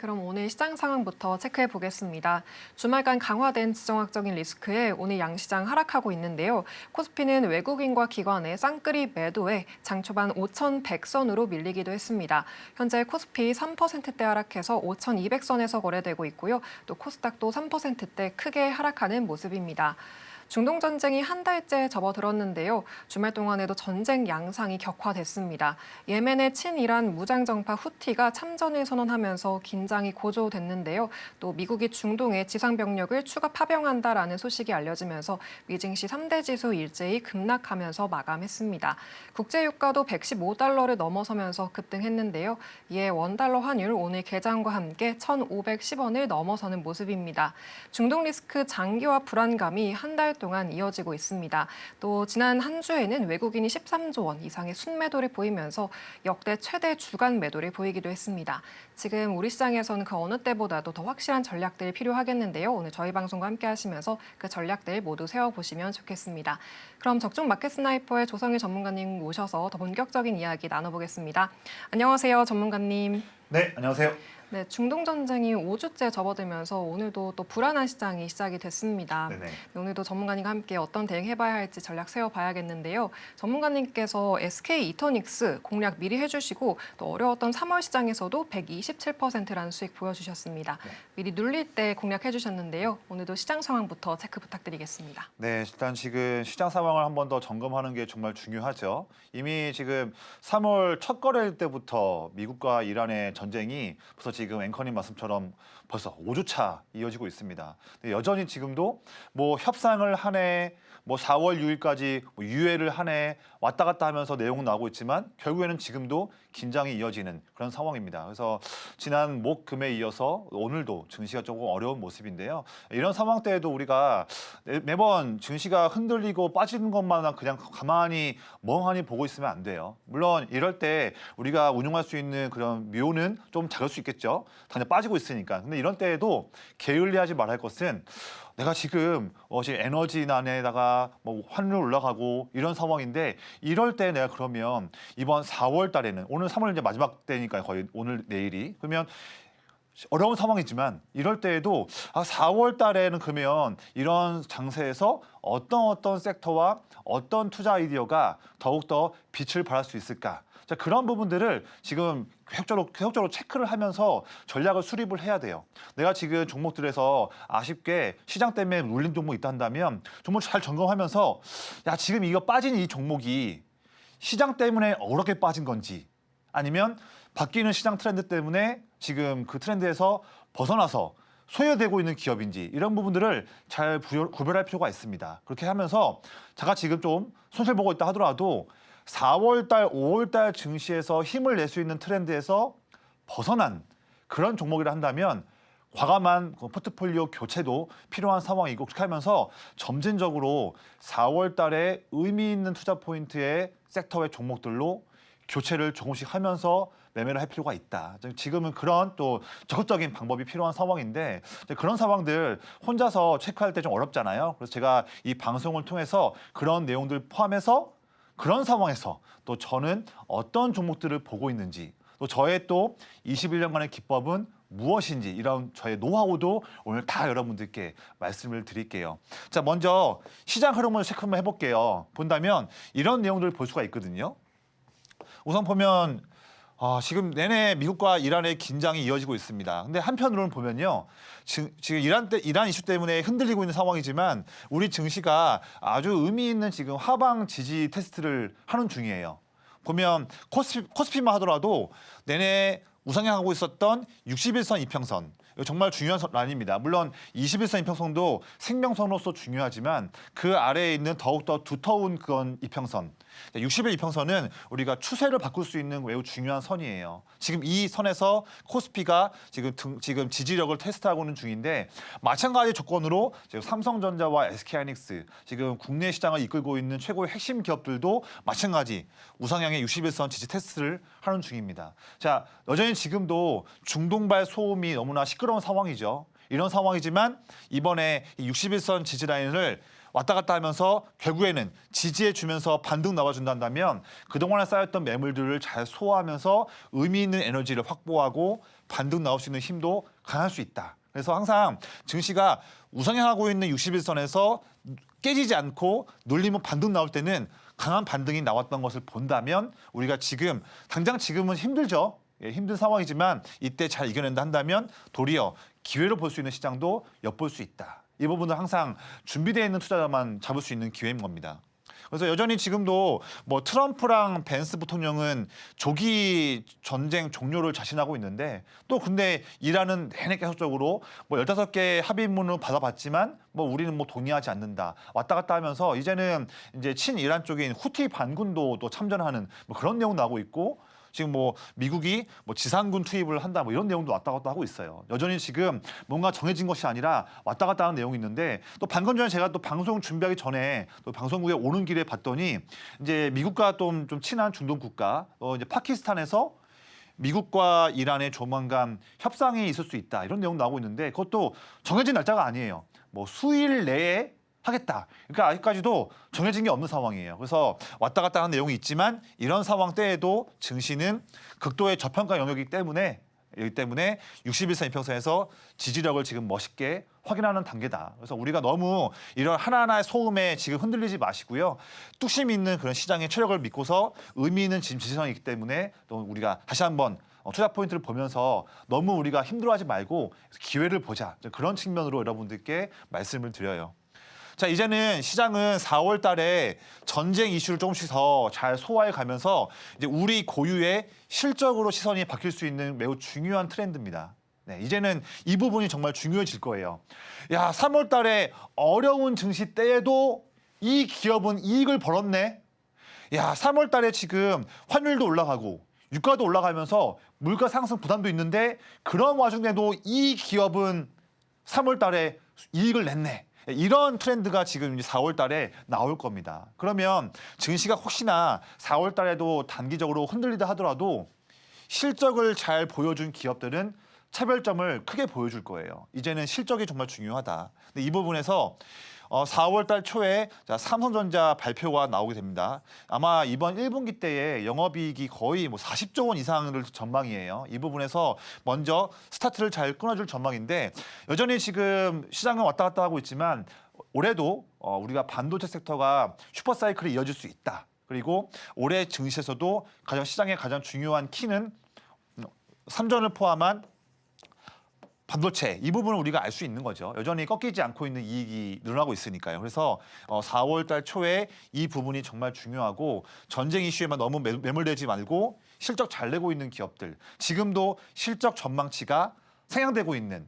그럼 오늘 시장 상황부터 체크해 보겠습니다. 주말간 강화된 지정학적인 리스크에 오늘 양시장 하락하고 있는데요. 코스피는 외국인과 기관의 쌍끌이 매도에 장 초반 5,100선으로 밀리기도 했습니다. 현재 코스피 3%대 하락해서 5,200선에서 거래되고 있고요. 또 코스닥도 3%대 크게 하락하는 모습입니다. 중동 전쟁이 한 달째 접어들었는데요. 주말 동안에도 전쟁 양상이 격화됐습니다. 예멘의 친이란 무장정파 후티가 참전을 선언하면서 긴장이 고조됐는데요. 또 미국이 중동에 지상병력을 추가 파병한다라는 소식이 알려지면서 미증시 3대 지수 일제히 급락하면서 마감했습니다. 국제유가도 115달러를 넘어서면서 급등했는데요. 이에 원달러 환율 오늘 개장과 함께 1,510원을 넘어서는 모습입니다. 중동 리스크 장기화 불안감이 한 달 동안 이어지고 있습니다. 또 지난 한 주에는 외국인이 13조 원 이상의 순매도를 보이면서 역대 최대 주간 매도를 보이기도 했습니다. 지금 우리 시장에서는 그 어느 때보다도 더 확실한 전략들이 필요하겠는데요. 오늘 저희 방송과 함께 하시면서 그 전략들 모두 세워보시면 좋겠습니다. 그럼 적중 마켓 스나이퍼의 조성일 전문가님 모셔서 더 본격적인 이야기 나눠보겠습니다. 안녕하세요, 전문가님. 네, 안녕하세요. 네, 중동 전쟁이 5주째 접어들면서 오늘도 또 불안한 시장이 시작이 됐습니다. 네네. 오늘도 전문가님과 함께 어떤 대응해봐야 할지 전략 세워봐야겠는데요. 전문가님께서 SK 이터닉스 공략 미리 해주시고 또 어려웠던 3월 시장에서도 127%라는 수익 보여주셨습니다. 네. 미리 눌릴 때 공략해주셨는데요. 오늘도 시장 상황부터 체크 부탁드리겠습니다. 네, 일단 지금 시장 상황을 한 번 더 점검하는 게 정말 중요하죠. 이미 지금 3월 첫 거래일 때부터 미국과 이란의 전쟁이 벌써 지금 앵커님 말씀처럼 벌써 5주차 이어지고 있습니다. 근데 여전히 지금도 뭐 협상을 하네, 뭐 4월 6일까지 유예를 하네 왔다 갔다 하면서 내용은 나오고 있지만 결국에는 지금도 긴장이 이어지는 그런 상황입니다. 그래서 지난 목, 금에 이어서 오늘도 증시가 조금 어려운 모습인데요. 이런 상황 때에도 우리가 매번 증시가 흔들리고 빠지는 것만 그냥 가만히 멍하니 보고 있으면 안 돼요. 물론 이럴 때 우리가 운용할 수 있는 그런 묘는 좀 작을 수 있겠죠. 당장 빠지고 있으니까. 근데 이런 때에도 게을리하지 말할 것은 내가 지금 에너지난에다가 뭐 환율 올라가고 이런 상황인데 이럴 때 내가 그러면 이번 4월 달에는 오늘 3월 이제 마지막 때니까요. 거의 오늘 내일이. 그러면 어려운 상황이지만 이럴 때에도 4월 달에는 그러면 이런 장세에서 어떤 섹터와 어떤 투자 아이디어가 더욱더 빛을 발할 수 있을까? 자, 그런 부분들을 지금 계속적으로 체크를 하면서 전략을 수립을 해야 돼요. 내가 지금 종목들에서 아쉽게 시장 때문에 눌린 종목이 있다 한다면 종목 잘 점검하면서 야, 지금 이거 빠진 이 종목이 시장 때문에 어렵게 빠진 건지 아니면 바뀌는 시장 트렌드 때문에 지금 그 트렌드에서 벗어나서 소외되고 있는 기업인지 이런 부분들을 잘 구별할 필요가 있습니다. 그렇게 하면서 제가 지금 좀 손실 보고 있다 하더라도 4월 달, 5월 달 증시에서 힘을 낼 수 있는 트렌드에서 벗어난 그런 종목이라 한다면 과감한 포트폴리오 교체도 필요한 상황이고 그렇게 하면서 점진적으로 4월 달에 의미 있는 투자 포인트의 섹터의 종목들로 교체를 조금씩 하면서 매매를 할 필요가 있다. 지금은 그런 또 적극적인 방법이 필요한 상황인데 그런 상황들 혼자서 체크할 때 좀 어렵잖아요. 그래서 제가 이 방송을 통해서 그런 내용들 포함해서 그런 상황에서 또 저는 어떤 종목들을 보고 있는지 또 저의 또 21년간의 기법은 무엇인지 이런 저의 노하우도 오늘 다 여러분들께 말씀을 드릴게요. 자, 먼저 시장 흐름을 체크 한번 해볼게요. 본다면 이런 내용들을 볼 수가 있거든요. 우선 보면 지금 내내 미국과 이란의 긴장이 이어지고 있습니다. 근데 한편으로는 보면요. 지금 이란 이슈 때문에 흔들리고 있는 상황이지만 우리 증시가 아주 의미 있는 지금 하방 지지 테스트를 하는 중이에요. 보면 코스피만 하더라도 내내 우상향하고 있었던 61선 이평선. 이거 정말 중요한 라인입니다. 물론 21선 이평선도 생명선으로서 중요하지만 그 아래에 있는 더욱더 두터운 그런 이평선. 60일 이평선은 우리가 추세를 바꿀 수 있는 매우 중요한 선이에요. 지금 이 선에서 코스피가 지금 지지력을 테스트하고 있는 중인데 마찬가지 조건으로 지금 삼성전자와 SK하이닉스 지금 국내 시장을 이끌고 있는 최고의 핵심 기업들도 마찬가지 우상향의 61선 지지 테스트를 하는 중입니다. 자, 여전히 지금도 중동발 소음이 너무나 시끄러운 상황이죠. 이런 상황이지만 이번에 이 61선 지지 라인을 왔다 갔다 하면서 결국에는 지지해 주면서 반등 나와준다면 그동안에 쌓였던 매물들을 잘 소화하면서 의미 있는 에너지를 확보하고 반등 나올 수 있는 힘도 강할 수 있다. 그래서 항상 증시가 우상향하고 있는 61선에서 깨지지 않고 눌리면 반등 나올 때는 강한 반등이 나왔던 것을 본다면 우리가 지금 당장 지금은 힘들죠. 예, 힘든 상황이지만 이때 잘 이겨낸다 한다면 도리어 기회를 볼 수 있는 시장도 엿볼 수 있다. 이 부분은 항상 준비되어 있는 투자자만 잡을 수 있는 기회인 겁니다. 그래서 여전히 지금도 뭐 트럼프랑 벤스 부통령은 조기 전쟁 종료를 자신하고 있는데 또 근데 이란은 내내 계속적으로 뭐 15개 합의문을 받아봤지만 뭐 우리는 뭐 동의하지 않는다. 왔다 갔다 하면서 이제는 이제 친이란 쪽인 후티 반군도 또 참전하는 뭐 그런 내용 나오고 있고 지금 뭐 미국이 뭐 지상군 투입을 한다 뭐 이런 내용도 왔다 갔다 하고 있어요. 여전히 지금 뭔가 정해진 것이 아니라 왔다 갔다 하는 내용이 있는데 또 방금 전에 제가 또 방송 준비하기 전에 또 방송국에 오는 길에 봤더니 이제 미국과 좀 친한 중동 국가 이제 파키스탄에서 미국과 이란의 조만간 협상이 있을 수 있다 이런 내용 나오고 있는데 그것도 정해진 날짜가 아니에요. 뭐 수일 내에 하겠다. 그러니까 아직까지도 정해진 게 없는 상황이에요. 그래서 왔다 갔다 하는 내용이 있지만 이런 상황 때에도 증시는 극도의 저평가 영역이기 때문에 61선 이평선에서 지지력을 지금 멋있게 확인하는 단계다. 그래서 우리가 너무 이런 하나하나의 소음에 지금 흔들리지 마시고요. 뚝심 있는 그런 시장의 체력을 믿고서 의미 있는 지금 지지선이기 때문에 또 우리가 다시 한번 투자 포인트를 보면서 너무 우리가 힘들어하지 말고 기회를 보자. 그런 측면으로 여러분들께 말씀을 드려요. 자, 이제는 시장은 4월 달에 전쟁 이슈를 조금씩 더 잘 소화해 가면서 이제 우리 고유의 실적으로 시선이 바뀔 수 있는 매우 중요한 트렌드입니다. 네, 이제는 이 부분이 정말 중요해질 거예요. 야, 3월 달에 어려운 증시 때에도 이 기업은 이익을 벌었네. 야, 3월 달에 지금 환율도 올라가고 유가도 올라가면서 물가 상승 부담도 있는데 그런 와중에도 이 기업은 3월 달에 이익을 냈네. 이런 트렌드가 지금 4월 달에 나올 겁니다. 그러면 증시가 혹시나 4월 달에도 단기적으로 흔들리다 하더라도 실적을 잘 보여준 기업들은 차별점을 크게 보여줄 거예요. 이제는 실적이 정말 중요하다. 근데 이 부분에서 4월 달 초에 삼성전자 발표가 나오게 됩니다. 아마 이번 1분기 때에 영업이익이 거의 뭐 40조 원 이상을 전망이에요. 이 부분에서 먼저 스타트를 잘 끊어줄 전망인데 여전히 지금 시장은 왔다 갔다 하고 있지만 올해도 우리가 반도체 섹터가 슈퍼사이클이 이어질 수 있다. 그리고 올해 증시에서도 시장의 가장 중요한 키는 삼전을 포함한 반도체 이 부분을 우리가 알 수 있는 거죠. 여전히 꺾이지 않고 있는 이익이 늘어나고 있으니까요. 그래서 4월 달 초에 이 부분이 정말 중요하고 전쟁 이슈에만 너무 매몰되지 말고 실적 잘 내고 있는 기업들 지금도 실적 전망치가 상향되고 있는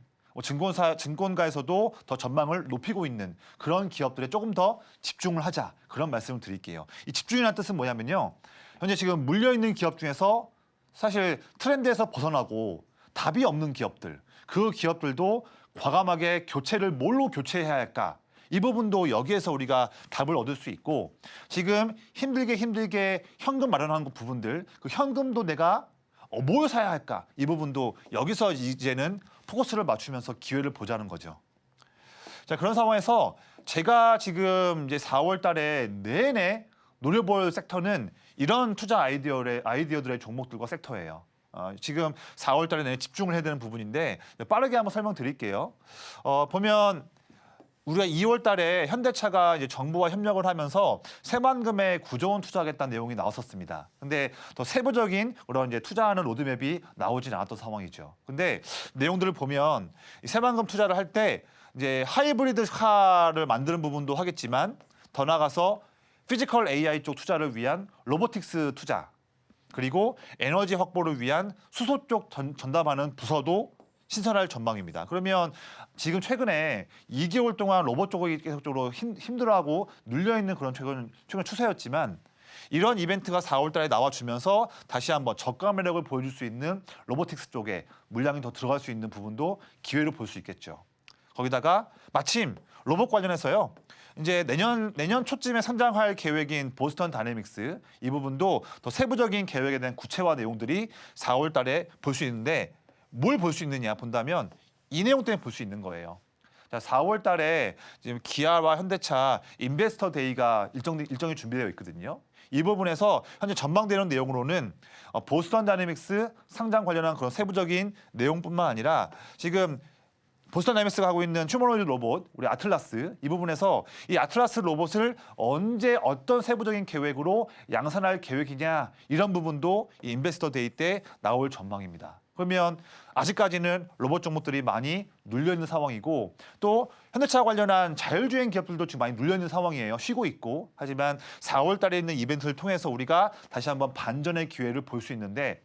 증권가에서도 더 전망을 높이고 있는 그런 기업들에 조금 더 집중을 하자 그런 말씀을 드릴게요. 이 집중이라는 뜻은 뭐냐면요. 현재 지금 물려있는 기업 중에서 사실 트렌드에서 벗어나고 답이 없는 기업들 그 기업들도 과감하게 교체를 뭘로 교체해야 할까? 이 부분도 여기에서 우리가 답을 얻을 수 있고 지금 힘들게 현금 마련하는 부분들 그 현금도 내가 뭘 사야 할까? 이 부분도 여기서 이제는 포커스를 맞추면서 기회를 보자는 거죠. 자, 그런 상황에서 제가 지금 이제 4월 달에 내내 노려볼 섹터는 이런 투자 아이디어들의 종목들과 섹터예요. 지금 4월 달에 내내 집중을 해야 되는 부분인데 빠르게 한번 설명드릴게요. 보면 우리가 2월 달에 현대차가 이제 정부와 협력을 하면서 새만금에 9조 원 투자하겠다는 내용이 나왔었습니다. 근데 더 세부적인 그런 이제 투자하는 로드맵이 나오진 않았던 상황이죠. 근데 내용들을 보면 새만금 투자를 할 때 이제 하이브리드 카를 만드는 부분도 하겠지만 더 나아가서 피지컬 AI 쪽 투자를 위한 로보틱스 투자 그리고 에너지 확보를 위한 수소 쪽 전담하는 부서도 신설할 전망입니다. 그러면 지금 최근에 2개월 동안 로봇 쪽이 계속적으로 힘들어하고 눌려있는 그런 최근 추세였지만 이런 이벤트가 4월 달에 나와주면서 다시 한번 저가 매력을 보여줄 수 있는 로보틱스 쪽에 물량이 더 들어갈 수 있는 부분도 기회로 볼 수 있겠죠. 거기다가 마침 로봇 관련해서요. 이제 내년 초쯤에 상장할 계획인 보스턴 다이내믹스 이 부분도 더 세부적인 계획에 대한 구체화 내용들이 4월 달에 볼 수 있는데 뭘 볼 수 있느냐 본다면 이 내용 때문에 볼 수 있는 거예요. 자, 4월 달에 지금 기아와 현대차 인베스터 데이가 일정이 준비되어 있거든요. 이 부분에서 현재 전망되는 내용으로는 보스턴 다이내믹스 상장 관련한 그런 세부적인 내용뿐만 아니라 지금 보스턴 다이내믹스가 하고 있는 휴머노이드 로봇, 우리 아틀라스 이 부분에서 이 아틀라스 로봇을 언제 어떤 세부적인 계획으로 양산할 계획이냐 이런 부분도 이 인베스터 데이 때 나올 전망입니다. 그러면 아직까지는 로봇 종목들이 많이 눌려있는 상황이고 또 현대차 관련한 자율주행 기업들도 지금 많이 눌려있는 상황이에요. 쉬고 있고. 하지만 4월 달에 있는 이벤트를 통해서 우리가 다시 한번 반전의 기회를 볼 수 있는데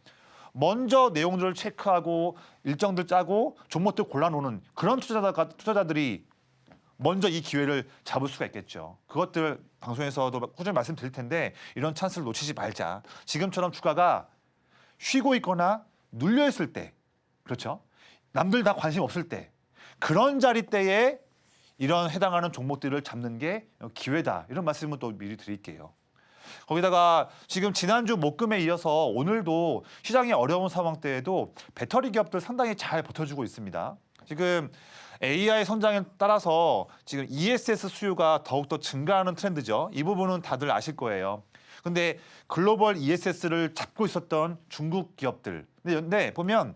먼저 내용들을 체크하고 일정들 짜고 종목들 골라놓는 그런 투자자들이 먼저 이 기회를 잡을 수가 있겠죠. 그것들 방송에서도 꾸준히 말씀드릴 텐데 이런 찬스를 놓치지 말자. 지금처럼 주가가 쉬고 있거나 눌려있을 때, 그렇죠? 남들 다 관심 없을 때 그런 자리 때에 이런 해당하는 종목들을 잡는 게 기회다. 이런 말씀을 또 미리 드릴게요. 거기다가 지금 지난주 목금에 이어서 오늘도 시장이 어려운 상황 때에도 배터리 기업들 상당히 잘 버텨주고 있습니다. 지금 AI 성장에 따라서 지금 ESS 수요가 더욱더 증가하는 트렌드죠. 이 부분은 다들 아실 거예요. 근데 글로벌 ESS를 잡고 있었던 중국 기업들. 근데 보면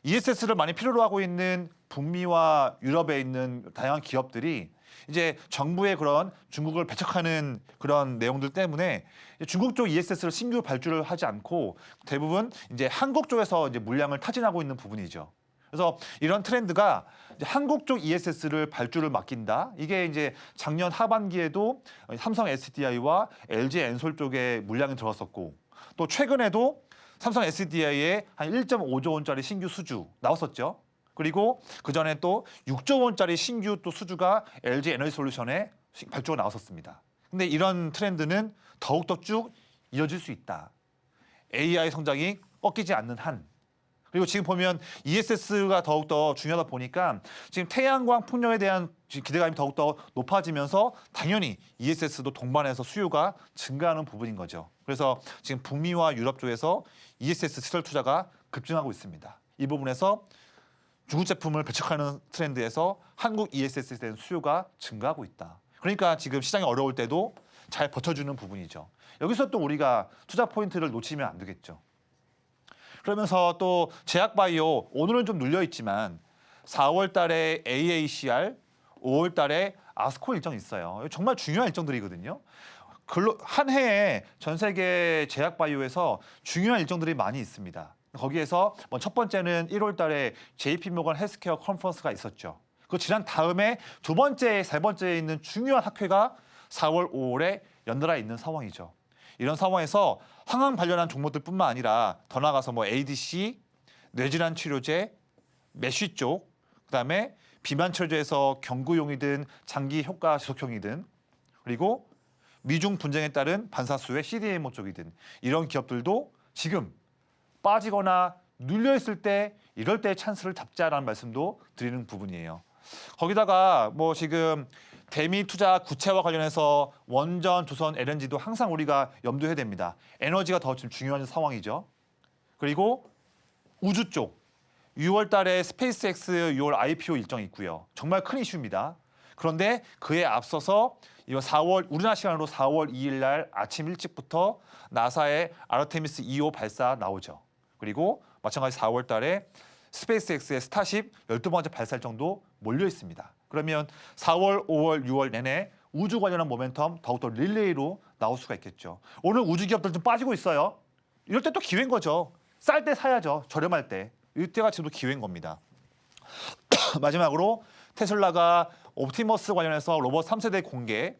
ESS를 많이 필요로 하고 있는 북미와 유럽에 있는 다양한 기업들이 이제 정부의 그런 중국을 배척하는 그런 내용들 때문에 중국 쪽 ESS를 신규 발주를 하지 않고 대부분 이제 한국 쪽에서 이제 물량을 타진하고 있는 부분이죠. 그래서 이런 트렌드가 이제 한국 쪽 ESS를 발주를 맡긴다. 이게 이제 작년 하반기에도 삼성 SDI와 LG 엔솔 쪽에 물량이 들어왔었고 또 최근에도 삼성 SDI에 한 1.5조 원짜리 신규 수주 나왔었죠. 그리고 그 전에 또 6조 원짜리 신규 또 수주가 LG 에너지솔루션에 발주가 나왔었습니다. 근데 이런 트렌드는 더욱더 쭉 이어질 수 있다. AI 성장이 꺾이지 않는 한. 그리고 지금 보면 ESS가 더욱더 중요하다 보니까 지금 태양광 풍력에 대한 기대감이 더욱더 높아지면서 당연히 ESS도 동반해서 수요가 증가하는 부분인 거죠. 그래서 지금 북미와 유럽 쪽에서 ESS 시설 투자가 급증하고 있습니다. 이 부분에서 중국 제품을 배척하는 트렌드에서 한국 ESS에 대한 수요가 증가하고 있다. 그러니까 지금 시장이 어려울 때도 잘 버텨주는 부분이죠. 여기서 또 우리가 투자 포인트를 놓치면 안 되겠죠. 그러면서 또 제약바이오 오늘은 좀 눌려 있지만 4월 달에 AACR, 5월 달에 아스코 일정이 있어요. 정말 중요한 일정들이거든요. 한 해에 전 세계 제약바이오에서 중요한 일정들이 많이 있습니다. 거기에서 첫 번째는 1월 달에 JP모건 헬스케어 컨퍼런스가 있었죠. 그 지난 다음에 두 번째, 세 번째에 있는 중요한 학회가 4월, 5월에 연달아 있는 상황이죠. 이런 상황에서 항암 관련한 종목들뿐만 아니라 더 나아가서 뭐 ADC, 뇌질환 치료제, 메쉬 쪽, 그다음에 비만 치료제에서 경구용이든 장기 효과 지속형이든 그리고 미중 분쟁에 따른 반사수의 CDMO 쪽이든 이런 기업들도 지금 빠지거나 눌려있을 때 이럴 때 찬스를 잡자라는 말씀도 드리는 부분이에요. 거기다가 뭐 지금 대미 투자 구체화 관련해서 원전, 조선, LNG도 항상 우리가 염두해야 됩니다. 에너지가 더 지금 중요한 상황이죠. 그리고 우주 쪽 6월 달에 스페이스X 6월 IPO 일정이 있고요. 정말 큰 이슈입니다. 그런데 그에 앞서서 이거 4월 우리나라 시간으로 4월 2일 날 아침 일찍부터 나사의 아르테미스 2호 발사 나오죠. 그리고 마찬가지 4월 달에 스페이스X의 스타쉽 12번째 발사 일정도 몰려 있습니다. 그러면 4월, 5월, 6월 내내 우주 관련한 모멘텀 더욱더 릴레이로 나올 수가 있겠죠. 오늘 우주 기업들 좀 빠지고 있어요. 이럴 때 또 기회인 거죠. 쌀 때 사야죠. 저렴할 때. 이때가 지금 기회인 겁니다. 마지막으로 테슬라가 옵티머스 관련해서 로봇 3세대 공개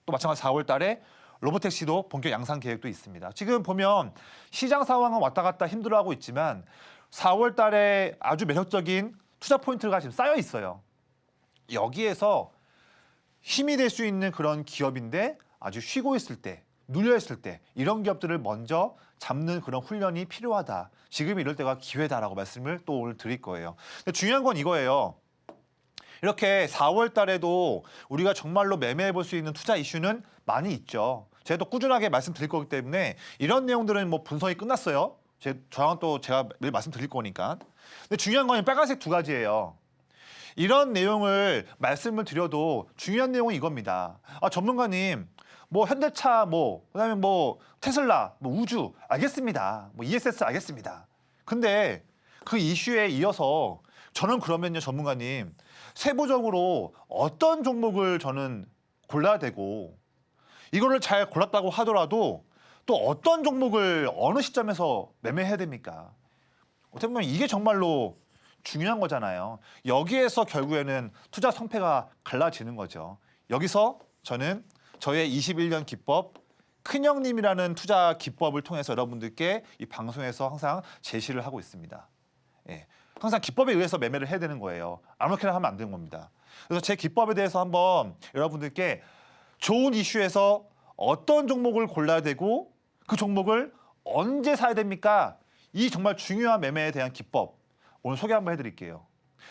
또 마찬가지 4월 달에 로보택시도 본격 양산 계획도 있습니다. 지금 보면 시장 상황은 왔다 갔다 힘들어하고 있지만 4월 달에 아주 매력적인 투자 포인트가 지금 쌓여 있어요. 여기에서 힘이 될 수 있는 그런 기업인데 아주 쉬고 있을 때, 눌려 있을 때 이런 기업들을 먼저 잡는 그런 훈련이 필요하다. 지금 이럴 때가 기회다라고 말씀을 또 오늘 드릴 거예요. 근데 중요한 건 이거예요. 이렇게 4월 달에도 우리가 정말로 매매해 볼 수 있는 투자 이슈는 많이 있죠. 제가 또 꾸준하게 말씀드릴 거기 때문에 이런 내용들은 뭐 분석이 끝났어요. 저랑 또 제가 매일 말씀드릴 거니까. 근데 중요한 건 빨간색 두 가지예요. 이런 내용을 말씀을 드려도 중요한 내용은 이겁니다. 전문가님, 뭐 현대차, 그다음에 테슬라, 우주 알겠습니다. ESS 알겠습니다. 근데 그 이슈에 이어서 저는 그러면요, 전문가님, 세부적으로 어떤 종목을 저는 골라야 되고 이거를 잘 골랐다고 하더라도 또 어떤 종목을 어느 시점에서 매매해야 됩니까? 어떻게 보면 이게 정말로 중요한 거잖아요. 여기에서 결국에는 투자 성패가 갈라지는 거죠. 여기서 저는 저의 21년 기법, 큰형님이라는 투자 기법을 통해서 여러분들께 이 방송에서 항상 제시를 하고 있습니다. 예, 항상 기법에 의해서 매매를 해야 되는 거예요. 아무렇게나 하면 안 되는 겁니다. 그래서 제 기법에 대해서 한번 여러분들께 좋은 이슈에서 어떤 종목을 골라야 되고 그 종목을 언제 사야 됩니까? 이 정말 중요한 매매에 대한 기법 오늘 소개 한번 해드릴게요.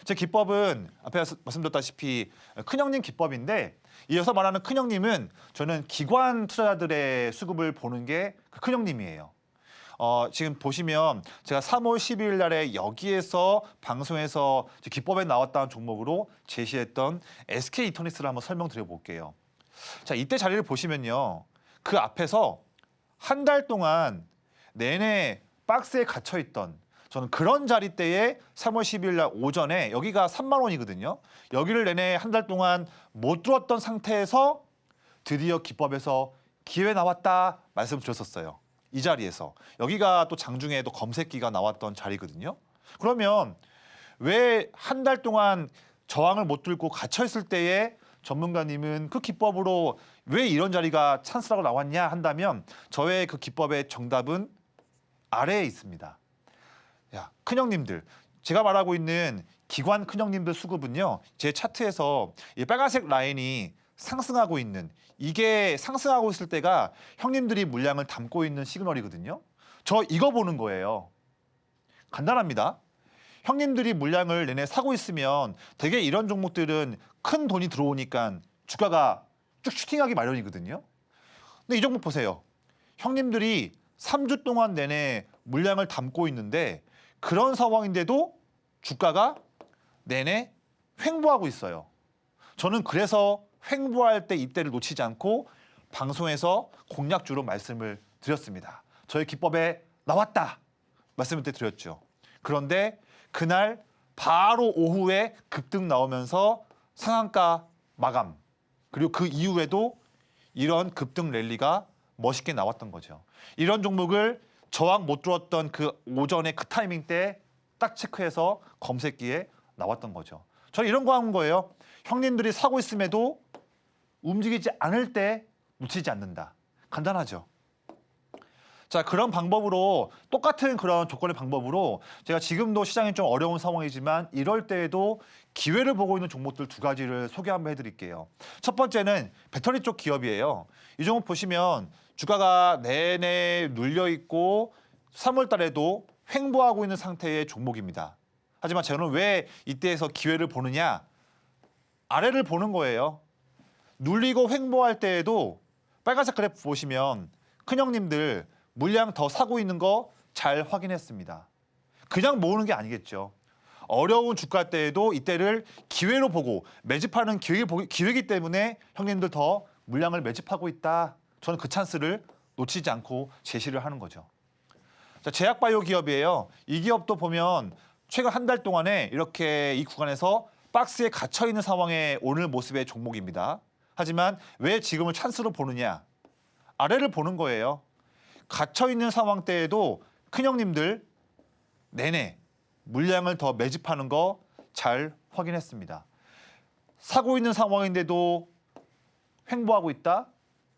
제 기법은 앞에 말씀드렸다시피 큰형님 기법인데 이어서 말하는 큰형님은 저는 기관 투자자들의 수급을 보는 게 그 큰형님이에요. 지금 보시면 제가 3월 12일 날에 여기에서 방송에서 기법에 나왔다는 종목으로 제시했던 SK 이터닉스를 한번 설명드려 볼게요. 자, 이때 자리를 보시면요. 그 앞에서 한 달 동안 내내 박스에 갇혀 있던 저는 그런 자리대에 3월 12일 날 오전에 여기가 3만 원이거든요. 여기를 내내 한 달 동안 못 들었던 상태에서 드디어 기법에서 기회 나왔다 말씀드렸었어요. 이 자리에서. 여기가 또 장중에 또 검색기가 나왔던 자리거든요. 그러면 왜 한 달 동안 저항을 못 들고 갇혀 있을 때에 전문가님은 그 기법으로 왜 이런 자리가 찬스라고 나왔냐 한다면 저의 그 기법의 정답은 아래에 있습니다. 야, 큰형님들, 제가 말하고 있는 기관 큰형님들 수급은요, 제 차트에서 이 빨간색 라인이 상승하고 있는, 이게 상승하고 있을 때가 형님들이 물량을 담고 있는 시그널이거든요. 저 이거 보는 거예요. 간단합니다. 형님들이 물량을 내내 사고 있으면 되게 이런 종목들은 큰 돈이 들어오니까 주가가 쭉 슈팅하기 마련이거든요. 근데 이 종목 보세요. 형님들이 3주 동안 내내 물량을 담고 있는데 그런 상황인데도 주가가 내내 횡보하고 있어요. 저는 그래서 횡보할 때 이때를 놓치지 않고 방송에서 공략주로 말씀을 드렸습니다. 저의 기법에 나왔다 말씀을 드렸죠. 그런데 그날 바로 오후에 급등 나오면서 상한가 마감, 그리고 그 이후에도 이런 급등 랠리가 멋있게 나왔던 거죠. 이런 종목을 저항 못 들었던 그 오전에 그 타이밍 때 딱 체크해서 검색기에 나왔던 거죠. 저는 이런 거 한 거예요. 형님들이 사고 있음에도 움직이지 않을 때 놓치지 않는다. 간단하죠. 자, 그런 방법으로 똑같은 그런 조건의 방법으로 제가 지금도 시장이 좀 어려운 상황이지만 이럴 때에도 기회를 보고 있는 종목들 두 가지를 소개 한번 해드릴게요. 첫 번째는 배터리 쪽 기업이에요. 이 종목 보시면 주가가 내내 눌려 있고 3월 달에도 횡보하고 있는 상태의 종목입니다. 하지만 저는 왜 이때에서 기회를 보느냐? 아래를 보는 거예요. 눌리고 횡보할 때에도 빨간색 그래프 보시면 큰형님들 물량 더 사고 있는 거 잘 확인했습니다. 그냥 모으는 게 아니겠죠. 어려운 주가 때에도 이때를 기회로 보고 매집하는 기회이기 때문에 형님들 더 물량을 매집하고 있다. 저는 그 찬스를 놓치지 않고 제시를 하는 거죠. 자, 제약바이오 기업이에요. 이 기업도 보면 최근 한 달 동안에 이렇게 이 구간에서 박스에 갇혀 있는 상황의 오늘 모습의 종목입니다. 하지만 왜 지금을 찬스로 보느냐? 아래를 보는 거예요. 갇혀 있는 상황 때에도 큰형님들 내내 물량을 더 매집하는 거 잘 확인했습니다. 사고 있는 상황인데도 횡보하고 있다?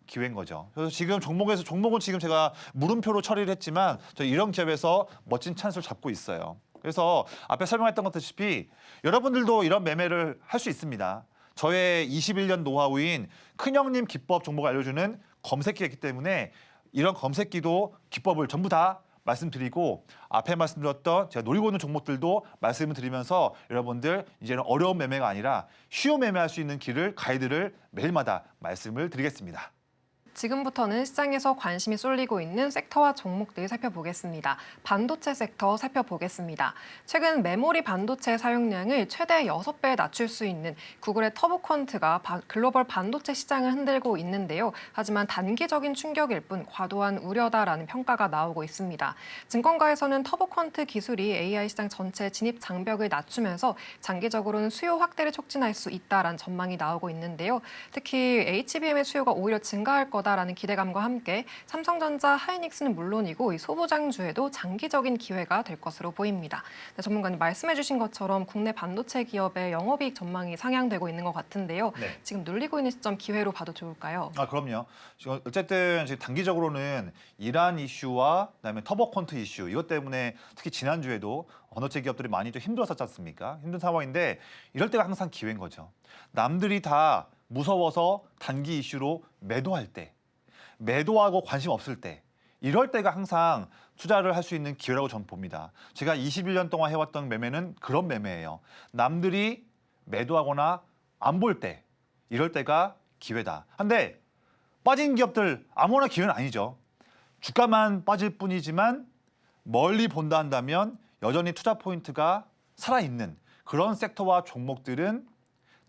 기회인 거죠. 그래서 지금 종목은 지금 제가 물음표로 처리를 했지만 저 이런 기업에서 멋진 찬스를 잡고 있어요. 그래서 앞에 설명했던 것다시피 여러분들도 이런 매매를 할 수 있습니다. 저의 21년 노하우인 큰형님 기법 종목을 알려주는 검색기가 있기 때문에 이런 검색기도 기법을 전부 다 말씀드리고 앞에 말씀드렸던 제가 노리고 있는 종목들도 말씀을 드리면서 여러분들 이제는 어려운 매매가 아니라 쉬운 매매할 수 있는 길을 가이드를 매일마다 말씀을 드리겠습니다. 지금부터는 시장에서 관심이 쏠리고 있는 섹터와 종목들 살펴보겠습니다. 반도체 섹터 살펴보겠습니다. 최근 메모리 반도체 사용량을 최대 6배 낮출 수 있는 구글의 터보퀀트가 글로벌 반도체 시장을 흔들고 있는데요. 하지만 단기적인 충격일 뿐 과도한 우려다라는 평가가 나오고 있습니다. 증권가에서는 터보퀀트 기술이 AI 시장 전체 진입 장벽을 낮추면서 장기적으로는 수요 확대를 촉진할 수 있다라는 전망이 나오고 있는데요. 특히 HBM의 수요가 오히려 증가할 거다라는 기대감과 함께 삼성전자, 하이닉스는 물론이고 이 소부장주에도 장기적인 기회가 될 것으로 보입니다. 네, 전문가님 말씀해 주신 것처럼 국내 반도체 기업의 영업이익 전망이 상향되고 있는 것 같은데요. 네. 지금 눌리고 있는 시점 기회로 봐도 좋을까요? 그럼요. 지금 어쨌든 지금 단기적으로는 이란 이슈와 그다음에 터보컨트 이슈 이것 때문에 특히 지난주에도 반도체 기업들이 많이 좀 힘들었었지 않습니까? 힘든 상황인데 이럴 때가 항상 기회인 거죠. 남들이 다 무서워서 단기 이슈로 매도할 때, 매도하고 관심 없을 때 이럴 때가 항상 투자를 할 수 있는 기회라고 저는 봅니다. 제가 21년 동안 해왔던 매매는 그런 매매예요. 남들이 매도하거나 안 볼 때, 이럴 때가 기회다. 근데 빠진 기업들 아무나 기회는 아니죠. 주가만 빠질 뿐이지만 멀리 본다 한다면 여전히 투자 포인트가 살아있는 그런 섹터와 종목들은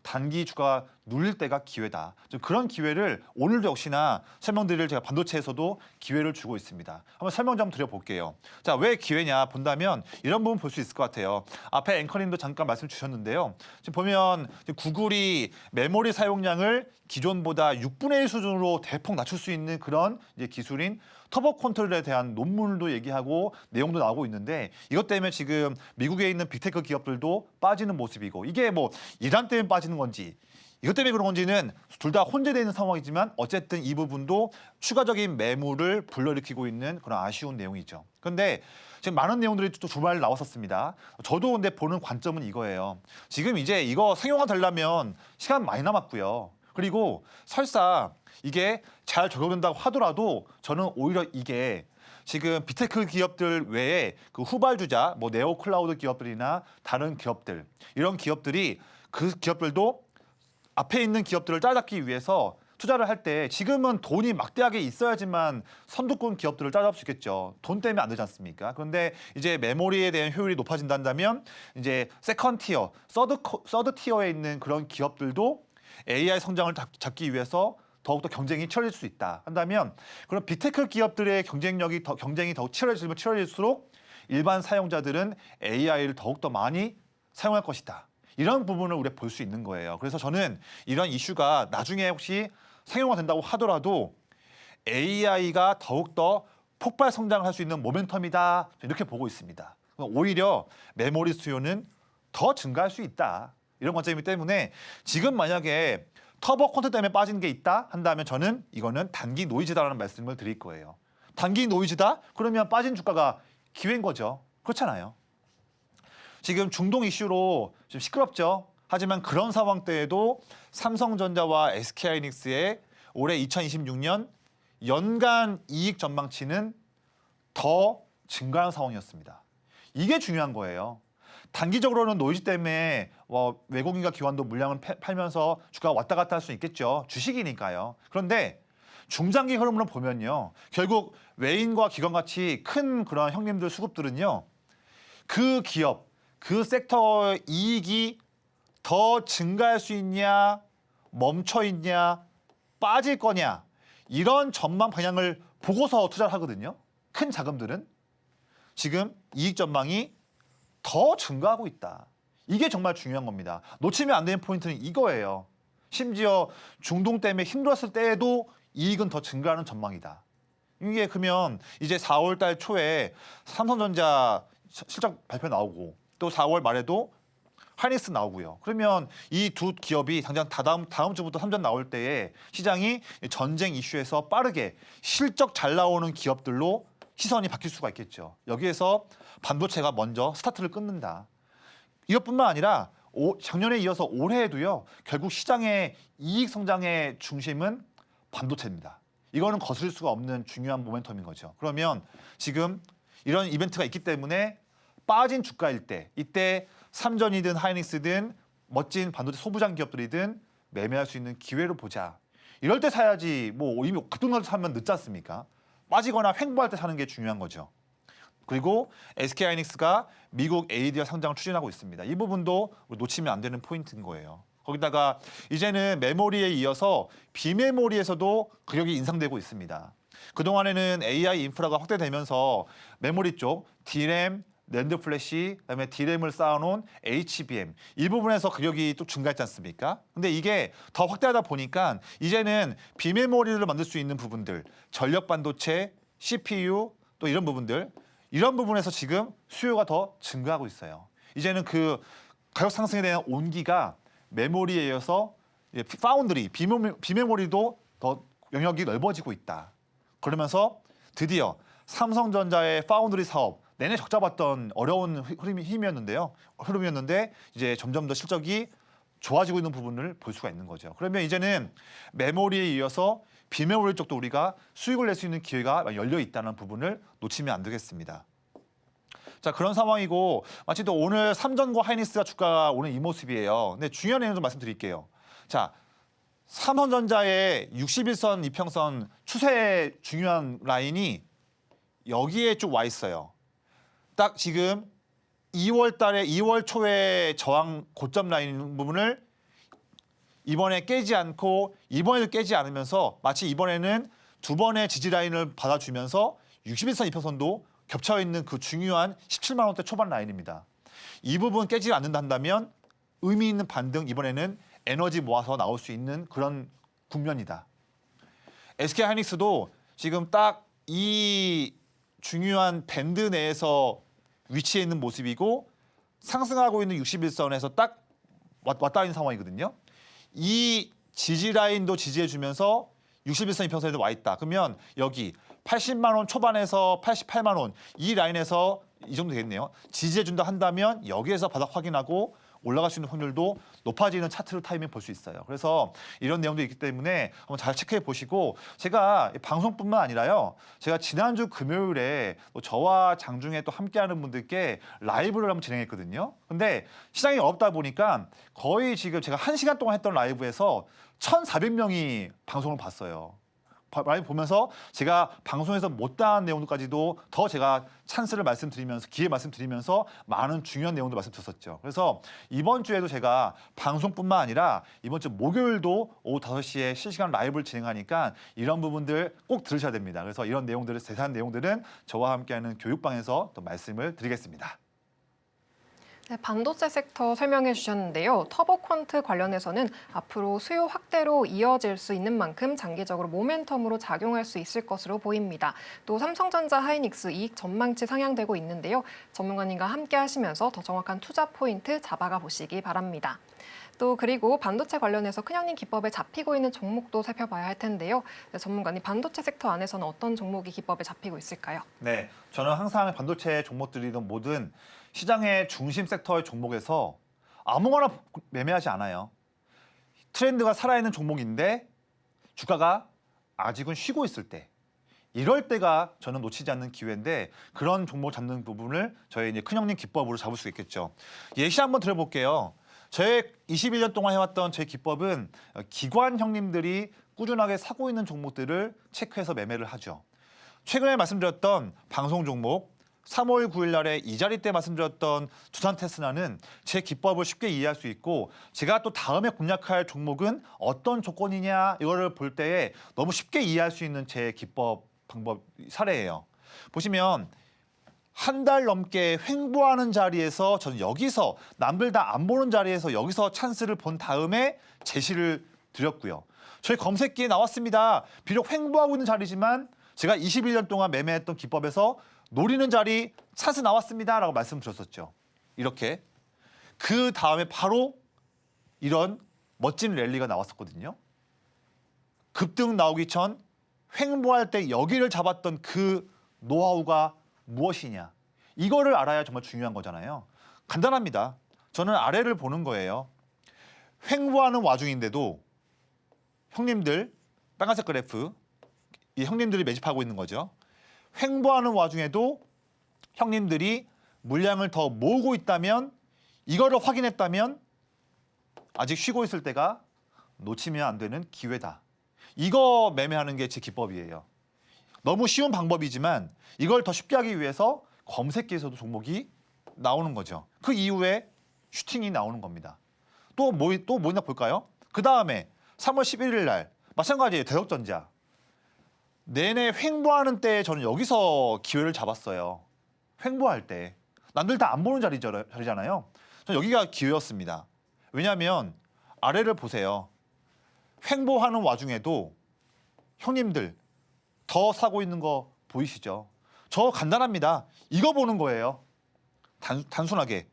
단기 주가 눌릴 때가 기회다. 좀 그런 기회를 오늘도 역시나 설명드릴 제가 반도체에서도 기회를 주고 있습니다. 한번 설명 좀 드려볼게요. 자, 왜 기회냐 본다면 이런 부분 볼 수 있을 것 같아요. 앞에 앵커님도 잠깐 말씀 주셨는데요. 지금 보면 구글이 메모리 사용량을 기존보다 6분의 1 수준으로 대폭 낮출 수 있는 그런 이제 기술인 터보 컨트롤에 대한 논문도 얘기하고 내용도 나오고 있는데 이것 때문에 지금 미국에 있는 빅테크 기업들도 빠지는 모습이고 이게 뭐 이란 때문에 빠지는 건지 이것 때문에 그런 건지는 둘 다 혼재되어 있는 상황이지만 어쨌든 이 부분도 추가적인 매물을 불러일으키고 있는 그런 아쉬운 내용이죠. 그런데 지금 많은 내용들이 또 주말 나왔었습니다. 저도 근데 보는 관점은 이거예요. 지금 이제 이거 상용화 되려면 시간 많이 남았고요. 그리고 설사 이게 잘 적용된다고 하더라도 저는 오히려 이게 지금 빅테크 기업들 외에 그 후발주자, 뭐 네오 클라우드 기업들이나 다른 기업들 이런 기업들이 그 기업들도 앞에 있는 기업들을 따라잡기 위해서 투자를 할 때 지금은 돈이 막대하게 있어야지만 선두권 기업들을 따라잡을 수 있겠죠. 돈 때문에 안 되지 않습니까? 그런데 이제 메모리에 대한 효율이 높아진다면 이제 세컨드 티어, 서드 티어에 있는 그런 기업들도 AI 성장을 잡기 위해서 더욱더 경쟁이 치열해질 수 있다 한다면 그런 빅테크 기업들의 경쟁이 더욱 치열해지면 치열해질수록 일반 사용자들은 AI를 더욱더 많이 사용할 것이다. 이런 부분을 우리가 볼 수 있는 거예요. 그래서 저는 이런 이슈가 나중에 혹시 상용화된다고 하더라도 AI가 더욱더 폭발 성장을 할 수 있는 모멘텀이다. 이렇게 보고 있습니다. 오히려 메모리 수요는 더 증가할 수 있다. 이런 관점이기 때문에 지금 만약에 터보 콘트 때문에 빠진 게 있다 한다면 저는 이거는 단기 노이즈다라는 말씀을 드릴 거예요. 단기 노이즈다? 그러면 빠진 주가가 기회인 거죠. 그렇잖아요. 지금 중동 이슈로 좀 시끄럽죠. 하지만 그런 상황 때에도 삼성전자와 SK하이닉스의 올해 2026년 연간 이익 전망치는 더 증가하는 상황이었습니다. 이게 중요한 거예요. 단기적으로는 노이즈 때문에 외국인과 기관도 물량을 팔면서 주가가 왔다 갔다 할 수 있겠죠. 주식이니까요. 그런데 중장기 흐름으로 보면요. 결국 외인과 기관같이 큰 그런 형님들 수급들은요. 그 기업, 그 섹터의 이익이 더 증가할 수 있냐, 멈춰 있냐, 빠질 거냐 이런 전망 방향을 보고서 투자를 하거든요. 큰 자금들은 지금 이익 전망이 더 증가하고 있다. 이게 정말 중요한 겁니다. 놓치면 안 되는 포인트는 이거예요. 심지어 중동 때문에 힘들었을 때에도 이익은 더 증가하는 전망이다. 이게 그러면 이제 4월 달 초에 삼성전자 실적 발표 나오고 또 4월 말에도 하이닉스 나오고요. 그러면 이 두 기업이 당장 다음 주부터 3전 나올 때에 시장이 전쟁 이슈에서 빠르게 실적 잘 나오는 기업들로 시선이 바뀔 수가 있겠죠. 여기에서 반도체가 먼저 스타트를 끊는다. 이것뿐만 아니라 작년에 이어서 올해에도요. 결국 시장의 이익 성장의 중심은 반도체입니다. 이거는 거스릴 수가 없는 중요한 모멘텀인 거죠. 그러면 지금 이런 이벤트가 있기 때문에 빠진 주가일 때 이때 삼전이든 하이닉스든 멋진 반도체 소부장 기업들이든 매매할 수 있는 기회로 보자. 이럴 때 사야지 뭐 이미 급등할 때 사면 늦지 않습니까? 빠지거나 횡보할 때 사는 게 중요한 거죠. 그리고 SK하이닉스가 미국 ADR 상장을 추진하고 있습니다. 이 부분도 놓치면 안 되는 포인트인 거예요. 거기다가 이제는 메모리에 이어서 비메모리에서도 가격이 인상되고 있습니다. 그동안에는 AI 인프라가 확대되면서 메모리 쪽 D램, 낸드 플래시, 그다음에 D램을 쌓아놓은 HBM 이 부분에서 가격이 또 증가했지 않습니까? 근데 이게 더 확대하다 보니까 이제는 비메모리를 만들 수 있는 부분들, 전력 반도체, CPU 또 이런 부분들 이런 부분에서 지금 수요가 더 증가하고 있어요. 이제는 그 가격 상승에 대한 온기가 메모리에 이어서 파운드리, 비메모리도 더 영역이 넓어지고 있다. 그러면서 드디어 삼성전자의 파운드리 사업 내내 적자 봤던 어려운 흐름이었는데 이제 점점 더 실적이 좋아지고 있는 부분을 볼 수가 있는 거죠. 그러면 이제는 메모리에 이어서 비메모리 쪽도 우리가 수익을 낼 수 있는 기회가 열려 있다는 부분을 놓치면 안 되겠습니다. 자, 그런 상황이고 마치 또 오늘 삼전과 하이닉스가 주가가 오늘 이 모습이에요. 근데 중요한 내용 좀 말씀드릴게요. 자, 삼성전자의 61선 이평선 추세 중요한 라인이 여기에 쭉 와 있어요. 딱 지금 2월 초에 저항 고점 라인 부분을 이번에 깨지 않고 이번에도 깨지 않으면서 마치 이번에는 두 번의 지지 라인을 받아주면서 61선 이평선도 겹쳐 있는 그 중요한 17만 원대 초반 라인입니다. 이 부분 깨지 않는다 한다면 의미 있는 반등 이번에는 에너지 모아서 나올 수 있는 그런 국면이다. SK하이닉스도 지금 딱 이 중요한 밴드 내에서 위치해 있는 모습이고 상승하고 있는 61선에서 딱 왔다 있는 상황이거든요. 이 지지 라인도 지지해 주면서 61선 이평선에도 와 있다. 그러면 여기 80만 원 초반에서 88만 원 이 라인에서 이 정도 되겠네요. 지지해 준다 한다면 여기에서 바닥 확인하고 올라갈 수 있는 확률도 높아지는 차트를 타이밍 볼 수 있어요. 그래서 이런 내용도 있기 때문에 한번 잘 체크해 보시고 제가 방송뿐만 아니라요. 제가 지난주 금요일에 또 저와 장중에 또 함께하는 분들께 라이브를 한번 진행했거든요. 근데 시장이 어렵다 보니까 거의 지금 제가 1시간 동안 했던 라이브에서 1,400명이 방송을 봤어요. 라이브 보면서 제가 방송에서 못다한 내용들까지도 더 제가 찬스를 말씀드리면서 기회 말씀드리면서 많은 중요한 내용도 말씀드렸었죠. 그래서 이번 주에도 제가 방송뿐만 아니라 이번 주 목요일도 오후 5시에 실시간 라이브를 진행하니까 이런 부분들 꼭 들으셔야 됩니다. 그래서 이런 내용들을 세세한 내용들은 저와 함께하는 교육방에서 또 말씀을 드리겠습니다. 네, 반도체 섹터 설명해 주셨는데요. 터보 퀀트 관련해서는 앞으로 수요 확대로 이어질 수 있는 만큼 장기적으로 모멘텀으로 작용할 수 있을 것으로 보입니다. 또 삼성전자 하이닉스 이익 전망치 상향되고 있는데요. 전문가님과 함께 하시면서 더 정확한 투자 포인트 잡아가 보시기 바랍니다. 또 그리고 반도체 관련해서 큰형님 기법에 잡히고 있는 종목도 살펴봐야 할 텐데요. 네, 전문가님 반도체 섹터 안에서는 어떤 종목이 기법에 잡히고 있을까요? 네, 저는 항상 반도체 종목들이든 뭐든 시장의 중심 섹터의 종목에서 아무거나 매매하지 않아요. 트렌드가 살아있는 종목인데 주가가 아직은 쉬고 있을 때 이럴 때가 저는 놓치지 않는 기회인데 그런 종목 잡는 부분을 저희 이제 큰형님 기법으로 잡을 수 있겠죠. 예시 한번 들어볼게요. 저의 21년 동안 해왔던 제 기법은 기관 형님들이 꾸준하게 사고 있는 종목들을 체크해서 매매를 하죠. 최근에 말씀드렸던 방송 종목 3월 9일 날에 이 자리 때 말씀드렸던 두산테스나는 제 기법을 쉽게 이해할 수 있고 제가 또 다음에 공략할 종목은 어떤 조건이냐 이거를 볼 때에 너무 쉽게 이해할 수 있는 제 기법 방법 사례예요. 보시면 한 달 넘게 횡보하는 자리에서 저는 여기서 남들 다 안 보는 자리에서 여기서 찬스를 본 다음에 제시를 드렸고요. 저희 검색기에 나왔습니다. 비록 횡보하고 있는 자리지만 제가 21년 동안 매매했던 기법에서 노리는 자리 찬스 나왔습니다라고 말씀드렸었죠. 이렇게 그 다음에 바로 이런 멋진 랠리가 나왔었거든요. 급등 나오기 전 횡보할 때 여기를 잡았던 그 노하우가 무엇이냐. 이거를 알아야 정말 중요한 거잖아요. 간단합니다. 저는 아래를 보는 거예요. 횡보하는 와중인데도 형님들 빨간색 그래프 이 형님들이 매집하고 있는 거죠. 횡보하는 와중에도 형님들이 물량을 더 모으고 있다면 이거를 확인했다면 아직 쉬고 있을 때가 놓치면 안 되는 기회다. 이거 매매하는 게 제 기법이에요. 너무 쉬운 방법이지만 이걸 더 쉽게 하기 위해서 검색기에서도 종목이 나오는 거죠. 그 이후에 슈팅이 나오는 겁니다. 또 뭐있나 볼까요? 그 다음에 3월 11일 날 마찬가지예요. 대덕전자. 내내 횡보하는 때 저는 여기서 기회를 잡았어요. 횡보할 때. 남들 다 안 보는 자리잖아요. 저는 여기가 기회였습니다. 왜냐하면 아래를 보세요. 횡보하는 와중에도 형님들 더 사고 있는 거 보이시죠? 저 간단합니다. 이거 보는 거예요. 단순하게.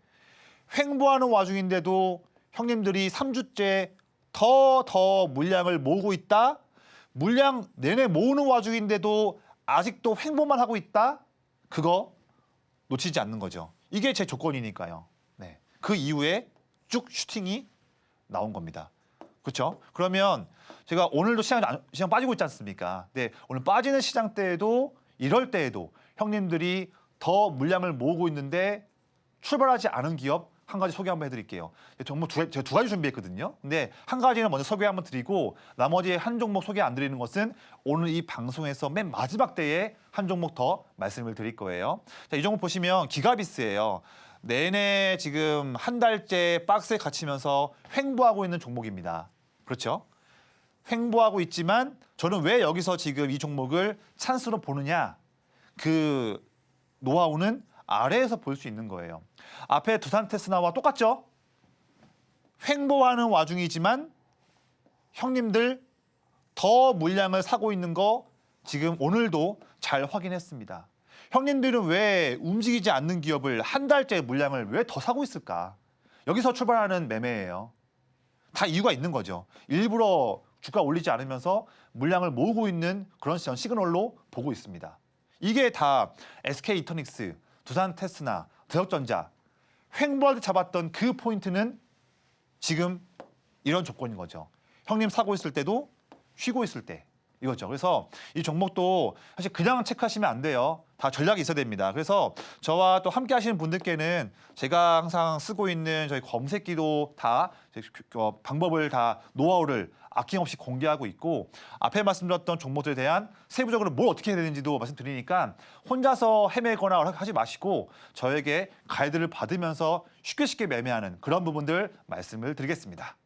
횡보하는 와중인데도 형님들이 3주째 더 물량을 모으고 있다. 물량 내내 모으는 와중인데도 아직도 횡보만 하고 있다. 그거 놓치지 않는 거죠. 이게 제 조건이니까요. 네. 그 이후에 쭉 슈팅이 나온 겁니다. 그렇죠? 그러면 제가 오늘도 시장 빠지고 있지 않습니까? 네, 오늘 빠지는 시장 때에도 이럴 때에도 형님들이 더 물량을 모으고 있는데 출발하지 않은 기업 한 가지 소개 한번 해드릴게요. 정말 제가 두 가지 준비했거든요. 근데 한 가지는 먼저 소개 한번 드리고 나머지 한 종목 소개 안 드리는 것은 오늘 이 방송에서 맨 마지막 때에 한 종목 더 말씀을 드릴 거예요. 자, 이 종목 보시면 기가비스예요. 내내 지금 한 달째 박스에 갇히면서 횡보하고 있는 종목입니다. 그렇죠? 횡보하고 있지만 저는 왜 여기서 지금 이 종목을 찬스로 보느냐? 그 노하우는 아래에서 볼 수 있는 거예요. 앞에 두산테스나와 똑같죠? 횡보하는 와중이지만 형님들 더 물량을 사고 있는 거 지금 오늘도 잘 확인했습니다. 형님들은 왜 움직이지 않는 기업을 한 달째 물량을 왜 더 사고 있을까? 여기서 출발하는 매매예요. 다 이유가 있는 거죠. 일부러 주가 올리지 않으면서 물량을 모으고 있는 그런 시그널로 보고 있습니다. 이게 다 SK이터닉스, 두산테스나, 대덕전자 횡보할 때 잡았던 그 포인트는 지금 이런 조건인 거죠. 형님 사고 있을 때도 쉬고 있을 때 이거죠. 그래서 이 종목도 사실 그냥 체크하시면 안 돼요. 다 전략이 있어야 됩니다. 그래서 저와 또 함께 하시는 분들께는 제가 항상 쓰고 있는 저희 검색기도 다 방법을 다 노하우를 아낌없이 공개하고 있고 앞에 말씀드렸던 종목들에 대한 세부적으로 뭘 어떻게 해야 되는지도 말씀드리니까 혼자서 헤매거나 하지 마시고 저에게 가이드를 받으면서 쉽게 매매하는 그런 부분들 말씀을 드리겠습니다.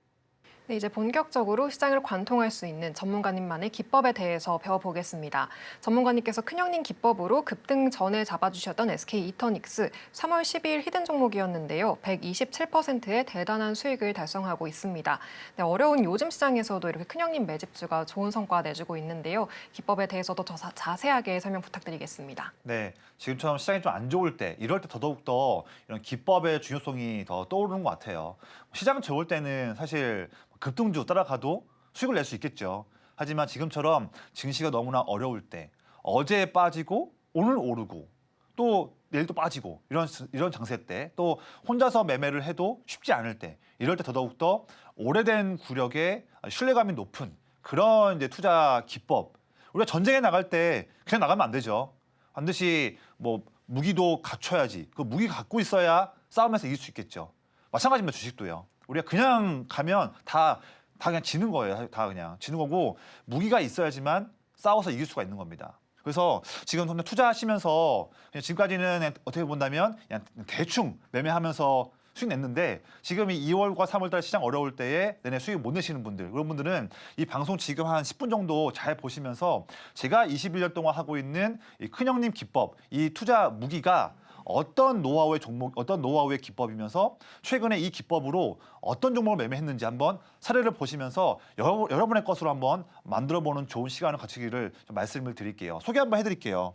네, 이제 본격적으로 시장을 관통할 수 있는 전문가님만의 기법에 대해서 배워보겠습니다. 전문가님께서 큰형님 기법으로 급등 전에 잡아주셨던 SK이터닉스 3월 12일 히든 종목이었는데요. 127%의 대단한 수익을 달성하고 있습니다. 네, 어려운 요즘 시장에서도 이렇게 큰형님 매집주가 좋은 성과 내주고 있는데요. 기법에 대해서도 더 자세하게 설명 부탁드리겠습니다. 네, 지금처럼 시장이 좀 안 좋을 때, 이럴 때 더더욱 이런 기법의 중요성이 더 떠오르는 것 같아요. 시장 좋을 때는 사실 급등주 따라가도 수익을 낼 수 있겠죠. 하지만 지금처럼 증시가 너무나 어려울 때 어제 빠지고 오늘 오르고 또 내일 또 빠지고 이런 장세 때 또 혼자서 매매를 해도 쉽지 않을 때 이럴 때 더더욱더 오래된 구력의 신뢰감이 높은 그런 이제 투자 기법. 우리가 전쟁에 나갈 때 그냥 나가면 안 되죠. 반드시 뭐 무기도 갖춰야지. 그 무기 갖고 있어야 싸움에서 이길 수 있겠죠. 마찬가지입니다. 주식도요. 우리가 그냥 가면 다 그냥 지는 거예요. 다 그냥 지는 거고 무기가 있어야지만 싸워서 이길 수가 있는 겁니다. 그래서 지금 투자하시면서 그냥 지금까지는 어떻게 본다면 그냥 대충 매매하면서 수익 냈는데 지금 이 2월과 3월달 시장 어려울 때에 내내 수익 못 내시는 분들 그런 분들은 이 방송 지금 한 10분 정도 잘 보시면서 제가 21년 동안 하고 있는 이 큰형님 기법 이 투자 무기가 어떤 노하우의 기법이면서 최근에 이 기법으로 어떤 종목을 매매했는지 한번 사례를 보시면서 여러분의 것으로 한번 만들어보는 좋은 시간을 갖추기를 좀 말씀을 드릴게요. 소개 한번 해드릴게요.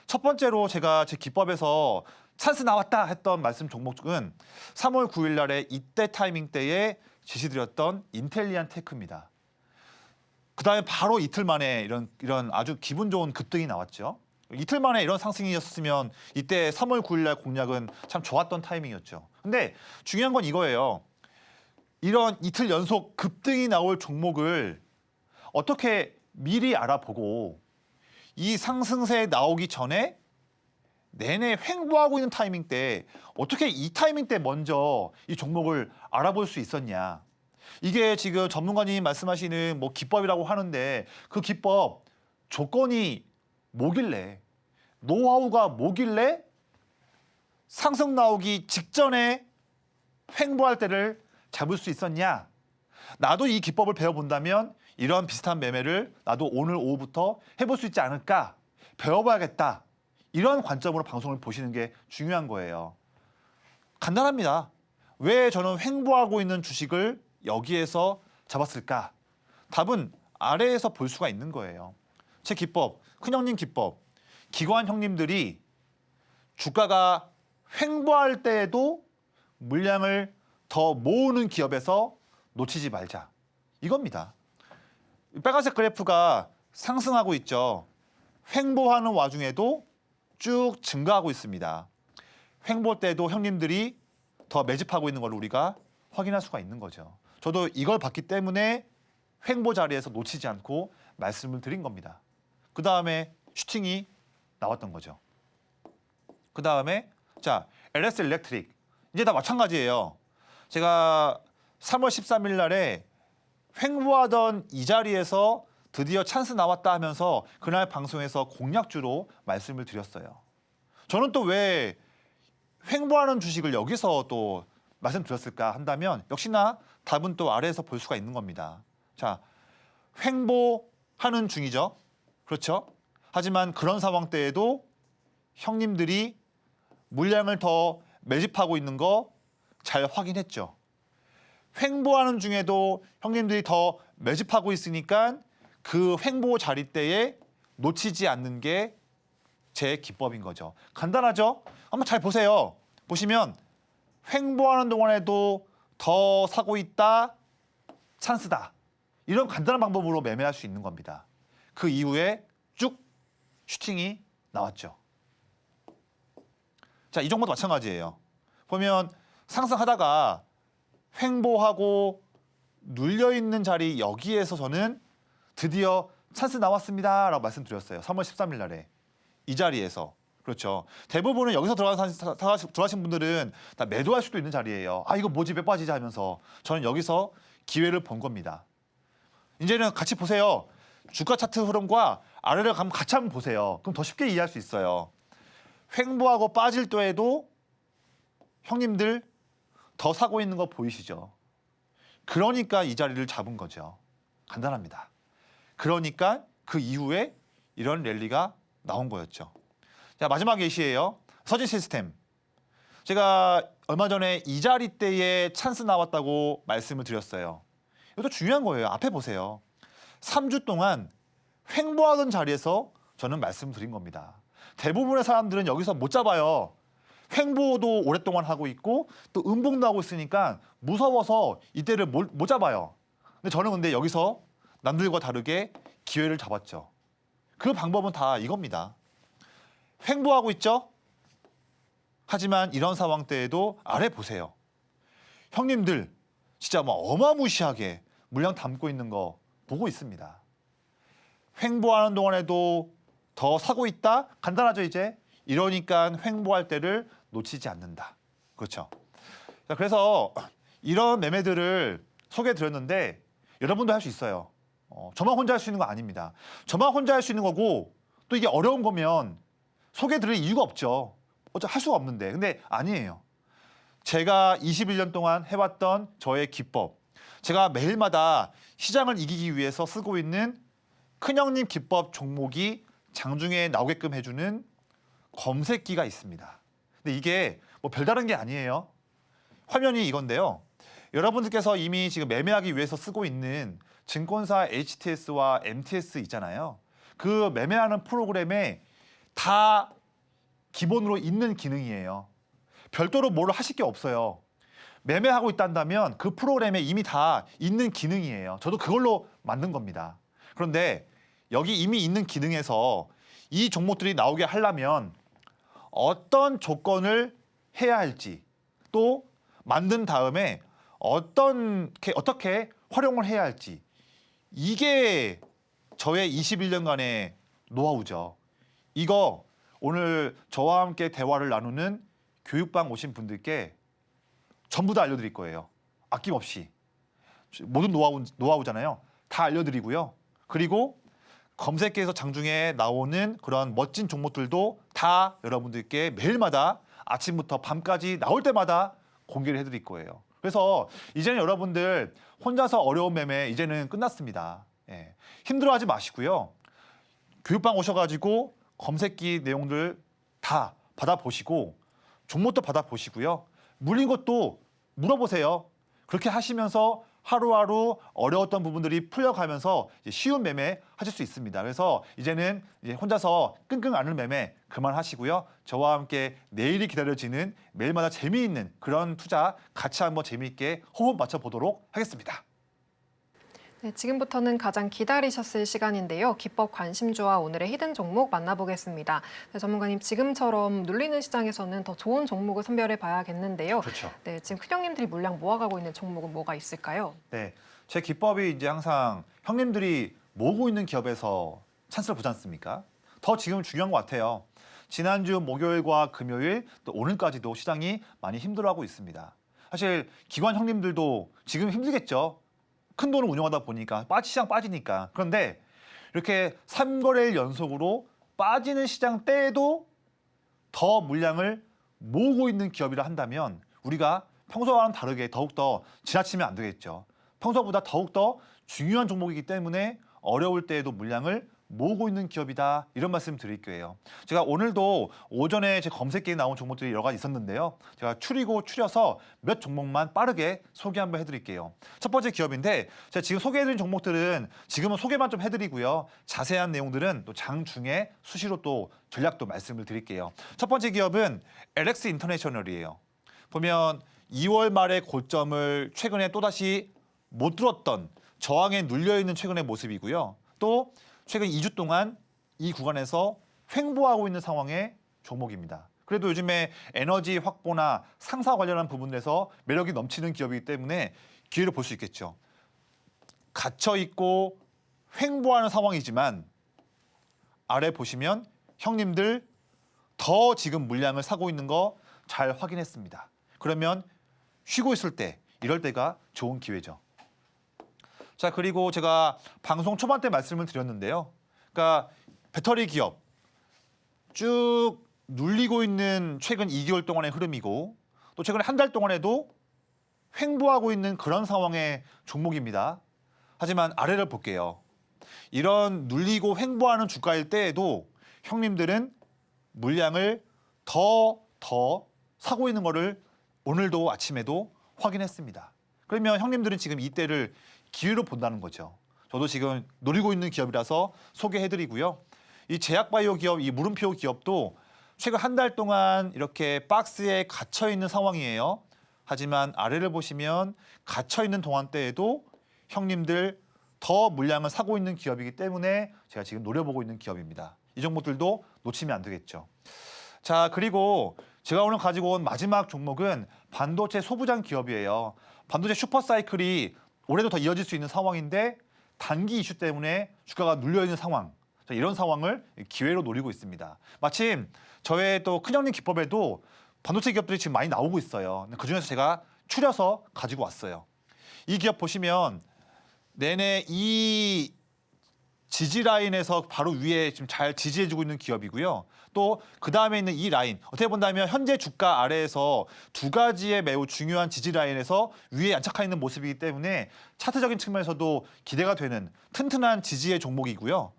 첫 번째로 제가 제 기법에서 찬스 나왔다 했던 말씀 종목은 3월 9일 날에 이때 타이밍 때에 지시드렸던 인텔리안 테크입니다. 그 다음에 바로 이틀 만에 이런 아주 기분 좋은 급등이 나왔죠. 이틀 만에 이런 상승이었으면 이때 3월 9일 날 공략은 참 좋았던 타이밍이었죠. 근데 중요한 건 이거예요. 이런 이틀 연속 급등이 나올 종목을 어떻게 미리 알아보고 이 상승세 나오기 전에 내내 횡보하고 있는 타이밍 때 어떻게 이 타이밍 때 먼저 이 종목을 알아볼 수 있었냐. 이게 지금 전문가님 말씀하시는 뭐 기법이라고 하는데 그 기법 조건이 뭐길래 노하우가 뭐길래 상승 나오기 직전에 횡보할 때를 잡을 수 있었냐? 나도 이 기법을 배워본다면 이런 비슷한 매매를 나도 오늘 오후부터 해볼 수 있지 않을까? 배워봐야겠다. 이런 관점으로 방송을 보시는 게 중요한 거예요. 간단합니다. 왜 저는 횡보하고 있는 주식을 여기에서 잡았을까? 답은 아래에서 볼 수가 있는 거예요. 제 기법, 큰형님 기법. 기관 형님들이 주가가 횡보할 때에도 물량을 더 모으는 기업에서 놓치지 말자. 이겁니다. 빨간색 그래프가 상승하고 있죠. 횡보하는 와중에도 쭉 증가하고 있습니다. 횡보 때도 형님들이 더 매집하고 있는 걸 우리가 확인할 수가 있는 거죠. 저도 이걸 봤기 때문에 횡보 자리에서 놓치지 않고 말씀을 드린 겁니다. 그 다음에 슈팅이 나왔던 거죠. 그 다음에 자 LS 일렉트릭 이제 다 마찬가지예요. 제가 3월 13일 날에 횡보하던 이 자리에서 드디어 찬스 나왔다 하면서 그날 방송에서 공략주로 말씀을 드렸어요. 저는 또 왜 횡보하는 주식을 여기서 또 말씀드렸을까 한다면 역시나 답은 또 아래에서 볼 수가 있는 겁니다. 자, 횡보하는 중이죠. 그렇죠? 하지만 그런 상황 때에도 형님들이 물량을 더 매집하고 있는 거 잘 확인했죠. 횡보하는 중에도 형님들이 더 매집하고 있으니까 그 횡보 자리 때에 놓치지 않는 게 제 기법인 거죠. 간단하죠? 한번 잘 보세요. 보시면 횡보하는 동안에도 더 사고 있다, 찬스다. 이런 간단한 방법으로 매매할 수 있는 겁니다. 그 이후에 쭉 슈팅이 나왔죠. 자, 이 종목도 마찬가지예요. 보면 상승하다가 횡보하고 눌려있는 자리 여기에서 저는 드디어 찬스 나왔습니다 라고 말씀드렸어요. 3월 13일 날에 이 자리에서. 그렇죠. 대부분은 여기서 들어가신 분들은 다 매도할 수도 있는 자리예요. 아 이거 뭐지 왜 빠지지 하면서 저는 여기서 기회를 본 겁니다. 이제는 같이 보세요. 주가 차트 흐름과 아래를 가면 같이 한번 보세요. 그럼 더 쉽게 이해할 수 있어요. 횡보하고 빠질 때에도 형님들 더 사고 있는 거 보이시죠? 그러니까 이 자리를 잡은 거죠. 간단합니다. 그러니까 그 이후에 이런 랠리가 나온 거였죠. 자, 마지막 예시예요. 서진 시스템. 제가 얼마 전에 이 자리 때에 찬스 나왔다고 말씀을 드렸어요. 이것도 중요한 거예요. 앞에 보세요. 3주 동안 횡보하던 자리에서 저는 말씀드린 겁니다. 대부분의 사람들은 여기서 못 잡아요. 횡보도 오랫동안 하고 있고 또 음봉도 하고 있으니까 무서워서 이때를 못 잡아요. 근데 여기서 남들과 다르게 기회를 잡았죠. 그 방법은 다 이겁니다. 횡보하고 있죠? 하지만 이런 상황 때에도 아래 보세요. 형님들 진짜 뭐 어마무시하게 물량 담고 있는 거 보고 있습니다. 횡보하는 동안에도 더 사고 있다? 간단하죠 이제? 이러니까 횡보할 때를 놓치지 않는다. 그렇죠? 자, 그래서 이런 매매들을 소개해드렸는데 여러분도 할 수 있어요. 저만 혼자 할 수 있는 거 아닙니다. 저만 혼자 할 수 있는 거고 또 이게 어려운 거면 소개해드릴 이유가 없죠. 할 수가 없는데. 근데 아니에요. 제가 21년 동안 해왔던 저의 기법, 제가 매일마다 시장을 이기기 위해서 쓰고 있는 큰형님 기법 종목이 장중에 나오게끔 해주는 검색기가 있습니다. 근데 이게 뭐 별다른 게 아니에요. 화면이 이건데요. 여러분들께서 이미 지금 매매하기 위해서 쓰고 있는 증권사 HTS와 MTS 있잖아요. 그 매매하는 프로그램에 다 기본으로 있는 기능이에요. 별도로 뭘 하실 게 없어요. 매매하고 있다면 그 프로그램에 이미 다 있는 기능이에요. 저도 그걸로 만든 겁니다. 그런데 여기 이미 있는 기능에서 이 종목들이 나오게 하려면 어떤 조건을 해야 할지 또 만든 다음에 어떻게 활용을 해야 할지 이게 저의 21년간의 노하우죠. 이거 오늘 저와 함께 대화를 나누는 교육방 오신 분들께 전부 다 알려드릴 거예요. 아낌없이. 모든 노하우잖아요. 다 알려드리고요. 그리고 검색계에서 장중에 나오는 그런 멋진 종목들도 다 여러분들께 매일마다 아침부터 밤까지 나올 때마다 공개를 해드릴 거예요. 그래서 이제는 여러분들 혼자서 어려운 매매 이제는 끝났습니다. 예. 힘들어하지 마시고요. 교육방 오셔가지고 검색기 내용들 다 받아보시고 종목도 받아보시고요. 물린 것도 물어보세요. 그렇게 하시면서 하루하루 어려웠던 부분들이 풀려가면서 이제 쉬운 매매 하실 수 있습니다. 그래서 이제는 이제 혼자서 끙끙 앓는 매매 그만하시고요. 저와 함께 내일이 기다려지는 매일마다 재미있는 그런 투자 같이 한번 재미있게 호흡 맞춰보도록 하겠습니다. 네, 지금부터는 가장 기다리셨을 시간인데요. 기법 관심주와 오늘의 히든 종목 만나보겠습니다. 네, 전문가님, 지금처럼 눌리는 시장에서는 더 좋은 종목을 선별해 봐야겠는데요. 그렇죠. 네, 지금 큰 형님들이 물량 모아가고 있는 종목은 뭐가 있을까요? 네, 제 기법이 이제 항상 형님들이 모으고 있는 기업에서 찬스를 보지 않습니까? 더 지금 중요한 것 같아요. 지난주 목요일과 금요일 또 오늘까지도 시장이 많이 힘들어하고 있습니다. 사실 기관 형님들도 지금 힘들겠죠. 큰 돈을 운용하다 보니까 시장 빠지니까. 그런데 이렇게 3거래일 연속으로 빠지는 시장 때에도 더 물량을 모으고 있는 기업이라 한다면 우리가 평소와는 다르게 더욱더 지나치면 안 되겠죠. 평소보다 더욱더 중요한 종목이기 때문에 어려울 때에도 물량을 모으고 있는 기업이다, 이런 말씀 드릴 거예요. 제가 오늘도 오전에 제 검색기에 나온 종목들이 여러 가지 있었는데요. 제가 추려서 몇 종목만 빠르게 소개 한번 해드릴게요. 첫 번째 기업인데 제가 지금 소개해드린 종목들은 지금은 소개만 좀 해드리고요. 자세한 내용들은 또 장중에 수시로 또 전략도 말씀을 드릴게요. 첫 번째 기업은 LX 인터내셔널이에요. 보면 2월 말의 고점을 최근에 또다시 못 뚫었던 저항에 눌려있는 최근의 모습이고요. 또 최근 2주 동안 이 구간에서 횡보하고 있는 상황의 종목입니다. 그래도 요즘에 에너지 확보나 상사 관련한 부분에서 매력이 넘치는 기업이기 때문에 기회를 볼 수 있겠죠. 갇혀있고 횡보하는 상황이지만 아래 보시면 형님들 더 지금 물량을 사고 있는 거 잘 확인했습니다. 그러면 쉬고 있을 때, 이럴 때가 좋은 기회죠. 자, 그리고 제가 방송 초반 때 말씀을 드렸는데요. 그러니까 배터리 기업 쭉 눌리고 있는 최근 2개월 동안의 흐름이고 또 최근 한 달 동안에도 횡보하고 있는 그런 상황의 종목입니다. 하지만 아래를 볼게요. 이런 눌리고 횡보하는 주가일 때에도 형님들은 물량을 더 사고 있는 거를 오늘도 아침에도 확인했습니다. 그러면 형님들은 지금 이때를 기회로 본다는 거죠. 저도 지금 노리고 있는 기업이라서 소개해드리고요. 이 제약바이오 기업, 이 물음표 기업도 최근 한 달 동안 이렇게 박스에 갇혀있는 상황이에요. 하지만 아래를 보시면 갇혀있는 동안대에도 형님들 더 물량을 사고 있는 기업이기 때문에 제가 지금 노려보고 있는 기업입니다. 이 종목들도 놓치면 안 되겠죠. 자, 그리고 제가 오늘 가지고 온 마지막 종목은 반도체 소부장 기업이에요. 반도체 슈퍼사이클이 올해도 더 이어질 수 있는 상황인데 단기 이슈 때문에 주가가 눌려있는 상황, 이런 상황을 기회로 노리고 있습니다. 마침 저의 또 큰형님 기법에도 반도체 기업들이 지금 많이 나오고 있어요. 그중에서 제가 추려서 가지고 왔어요. 이 기업 보시면 내내 이 지지 라인에서 바로 위에 지금 잘 지지해주고 있는 기업이고요. 또 그 다음에 있는 이 라인, 어떻게 본다면 현재 주가 아래에서 두 가지의 매우 중요한 지지 라인에서 위에 안착해 있는 모습이기 때문에 차트적인 측면에서도 기대가 되는 튼튼한 지지의 종목이고요.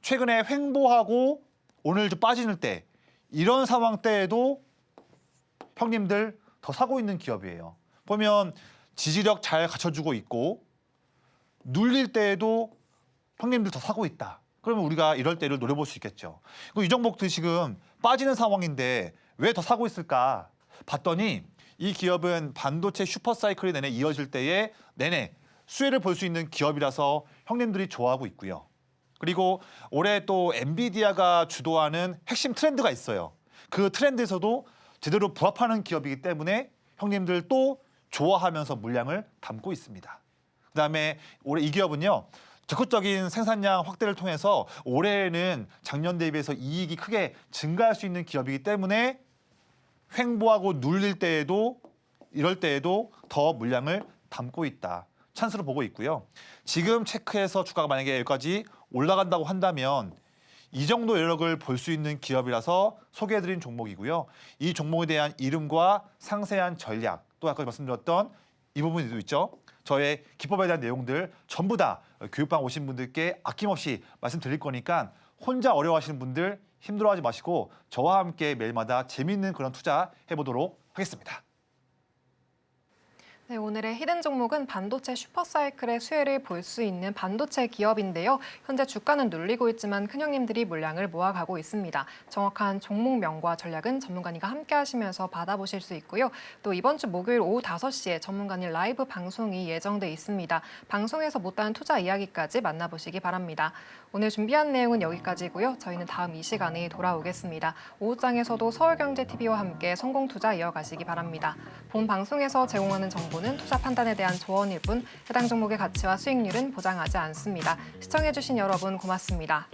최근에 횡보하고 오늘 좀 빠지는 때, 이런 상황 때에도 형님들 더 사고 있는 기업이에요. 보면 지지력 잘 갖춰주고 있고 눌릴 때에도 형님들 더 사고 있다. 그러면 우리가 이럴 때를 노려볼 수 있겠죠. 이 종목도 지금 빠지는 상황인데 왜 더 사고 있을까 봤더니 이 기업은 반도체 슈퍼사이클이 내내 이어질 때에 내내 수혜를 볼 수 있는 기업이라서 형님들이 좋아하고 있고요. 그리고 올해 또 엔비디아가 주도하는 핵심 트렌드가 있어요. 그 트렌드에서도 제대로 부합하는 기업이기 때문에 형님들 또 좋아하면서 물량을 담고 있습니다. 그다음에 올해 이 기업은요. 적극적인 생산량 확대를 통해서 올해에는 작년 대비해서 이익이 크게 증가할 수 있는 기업이기 때문에 횡보하고 눌릴 때에도 이럴 때에도 더 물량을 담고 있다. 찬스로 보고 있고요. 지금 체크해서 주가가 만약에 여기까지 올라간다고 한다면 이 정도 여력을 볼 수 있는 기업이라서 소개해드린 종목이고요. 이 종목에 대한 이름과 상세한 전략, 또 아까 말씀드렸던 이 부분도 있죠. 저의 기법에 대한 내용들 전부 다 교육방 오신 분들께 아낌없이 말씀드릴 거니까 혼자 어려워하시는 분들 힘들어하지 마시고 저와 함께 매일마다 재미있는 그런 투자 해보도록 하겠습니다. 네, 오늘의 히든 종목은 반도체 슈퍼사이클의 수혜를 볼 수 있는 반도체 기업인데요. 현재 주가는 눌리고 있지만 큰형님들이 물량을 모아가고 있습니다. 정확한 종목명과 전략은 전문가님과 함께 하시면서 받아보실 수 있고요. 또 이번 주 목요일 오후 5시에 전문가님 라이브 방송이 예정돼 있습니다. 방송에서 못다한 투자 이야기까지 만나보시기 바랍니다. 오늘 준비한 내용은 여기까지고요. 저희는 다음 이 시간에 돌아오겠습니다. 오후장에서도 서울경제TV와 함께 성공투자 이어가시기 바랍니다. 본 방송에서 제공하는 정보는 투자 판단에 대한 조언일 뿐 해당 종목의 가치와 수익률은 보장하지 않습니다. 시청해주신 여러분 고맙습니다.